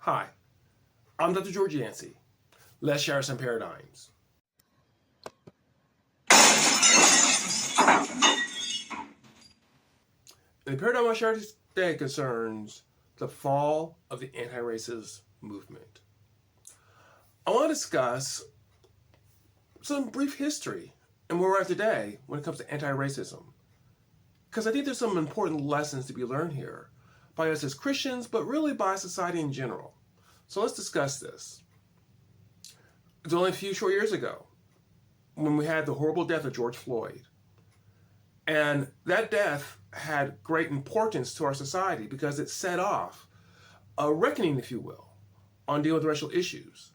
Hi, I'm Dr. George Yancey. Let's share some paradigms. And the paradigm I share today concerns the fall of the anti-racist movement. I want to discuss some brief history and where we're at today when it comes to anti-racism. Because I think there's some important lessons to be learned here by us as Christians, but really by society in general. So let's discuss this. It's only a few short years ago when we had the horrible death of George Floyd. And that death had great importance to our society because it set off a reckoning, if you will, on dealing with racial issues.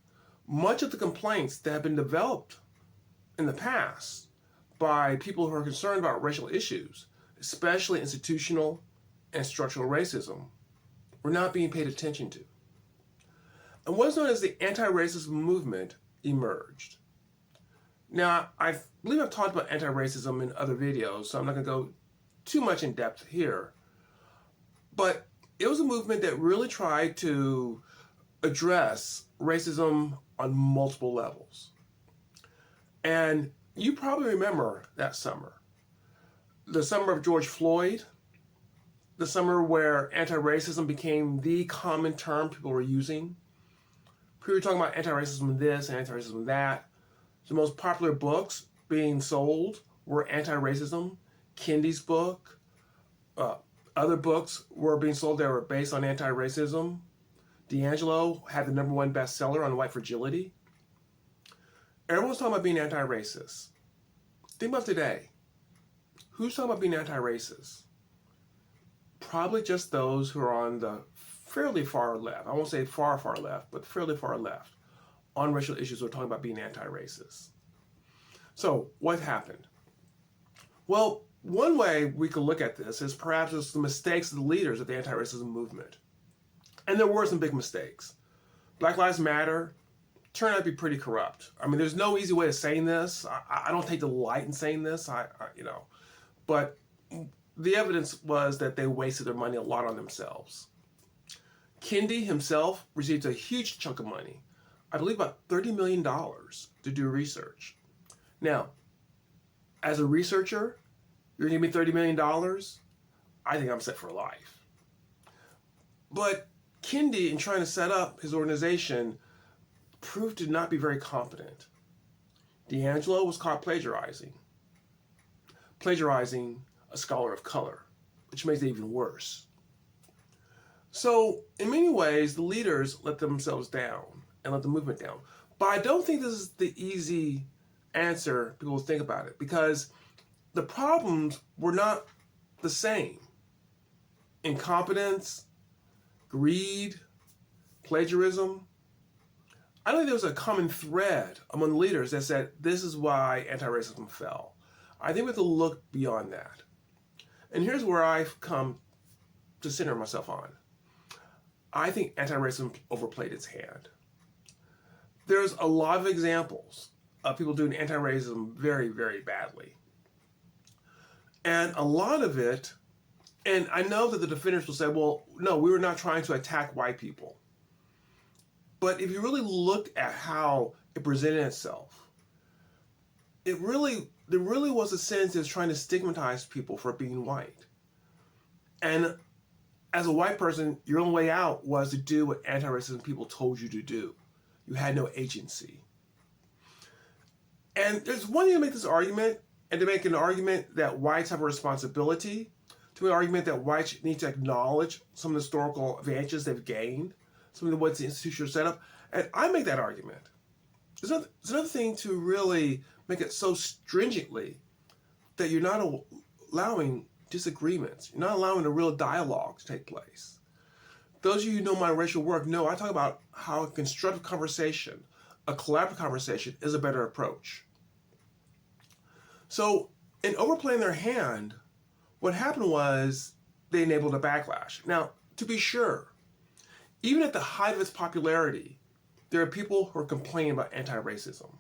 Much of the complaints that have been developed in the past by people who are concerned about racial issues, especially institutional and structural racism, were not being paid attention to. And what's known as the anti-racist movement emerged. Now, I believe I've talked about anti-racism in other videos, so I'm not going to go too much in depth here. But it was a movement that really tried to address racism on multiple levels. And you probably remember that summer. The summer of George Floyd, the summer where anti-racism became the common term people were using. People were talking about anti-racism this and anti-racism that. The most popular books being sold were anti-racism. Kendi's book, other books were being sold that were based on anti-racism. D'Angelo had the #1 bestseller on white fragility. Everyone's talking about being anti-racist. Think about today. Who's talking about being anti-racist? Probably just those who are on the fairly far left. I won't say far, far left, but fairly far left on racial issues who are talking about being anti-racist. So what happened? Well, one way we could look at this is perhaps it's the mistakes of the leaders of the anti-racism movement. And there were some big mistakes. Black Lives Matter turned out to be pretty corrupt. I mean, there's no easy way of saying this. I don't take delight in saying this, but the evidence was that they wasted their money a lot on themselves. Kendi himself received a huge chunk of money, I believe about $30 million to do research. Now, as a researcher, you're going to give me $30 million? I think I'm set for life. But Kendi, in trying to set up his organization, proved to not be very competent. D'Angelo was caught plagiarizing a scholar of color, which makes it even worse. So, in many ways, the leaders let themselves down and let the movement down. But I don't think this is the easy answer people will think about it, because the problems were not the same. Incompetence, greed, plagiarism. I don't think there was a common thread among leaders that said this is why anti-racism fell. I think we have to look beyond that. And here's where I've come to center myself on. I think anti-racism overplayed its hand. There's a lot of examples of people doing anti-racism very, very badly. And a lot of it, and I know that the defenders will say, well, no, we were not trying to attack white people. But if you really look at how it presented itself, there really was a sense that it's trying to stigmatize people for being white. And as a white person, your only way out was to do what anti-racism people told you to do. You had no agency. And there's one thing to make this argument, and to make an argument that whites have a responsibility, to make an argument that whites need to acknowledge some of the historical advantages they've gained, some of the ways the institution are set up, and I make that argument. There's another thing to really make it so stringently that you're not allowing disagreements. You're not allowing a real dialogue to take place. Those of you who know my racial work know I talk about how a constructive conversation, a collaborative conversation, is a better approach. So in overplaying their hand, what happened was they enabled a backlash. Now, to be sure, even at the height of its popularity, there are people who are complaining about anti-racism.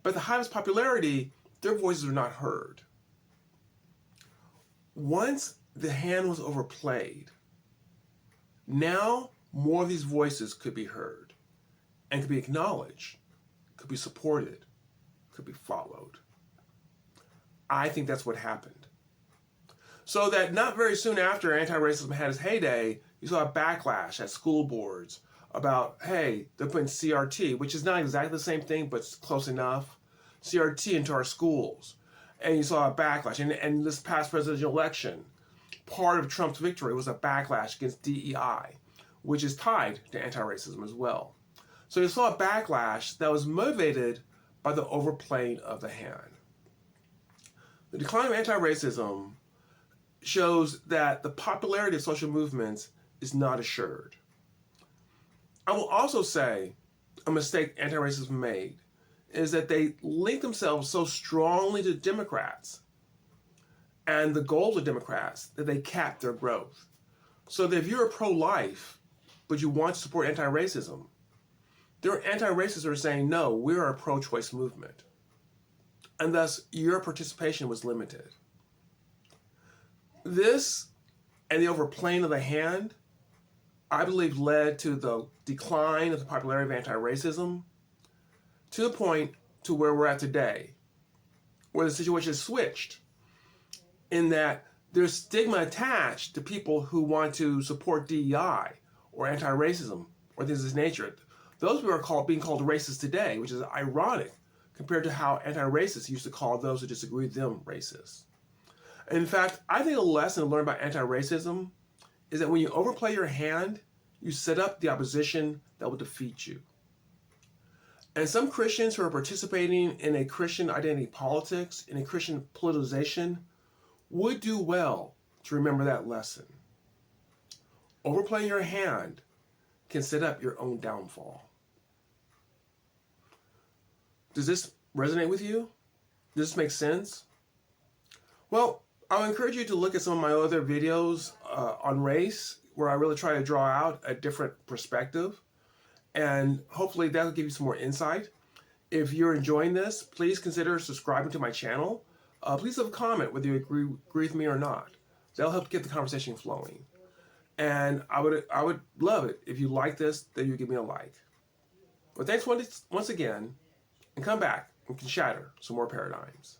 But at the height of its popularity, their voices are not heard. Once the hand was overplayed, now more of these voices could be heard and could be acknowledged, could be supported, could be followed. I think that's what happened. So that not very soon after anti-racism had its heyday, you saw a backlash at school boards about, hey, they're putting CRT, which is not exactly the same thing, but it's close enough, CRT into our schools. And you saw a backlash. And this past presidential election, part of Trump's victory was a backlash against DEI, which is tied to anti-racism as well. So you saw a backlash that was motivated by the overplaying of the hand. The decline of anti-racism shows that the popularity of social movements is not assured. I will also say a mistake anti-racism made is that they link themselves so strongly to Democrats and the goals of Democrats that they cap their growth. So that if you're pro-life, but you want to support anti-racism, there are anti-racists who are saying, no, we're a pro-choice movement. And thus, your participation was limited. This and the overplaying of the hand, I believe, led to the decline of the popularity of anti-racism to the point to where we're at today, where the situation is switched, in that there's stigma attached to people who want to support DEI or anti-racism or things of this nature. Those people are being called racist today, which is ironic compared to how anti-racists used to call those who disagree with them racist. In fact, I think a lesson to learn about anti-racism is that when you overplay your hand, you set up the opposition that will defeat you. And some Christians who are participating in a Christian identity politics, in a Christian politicization, would do well to remember that lesson. Overplaying your hand can set up your own downfall. Does this resonate with you? Does this make sense? Well, I would encourage you to look at some of my other videos on race, where I really try to draw out a different perspective. And hopefully that'll give you some more insight. If you're enjoying this, please consider subscribing to my channel. Please leave a comment whether you agree with me or not. That'll help get the conversation flowing. And I would love it if you like this, that you give me a like. But thanks once again, and come back and we can shatter some more paradigms.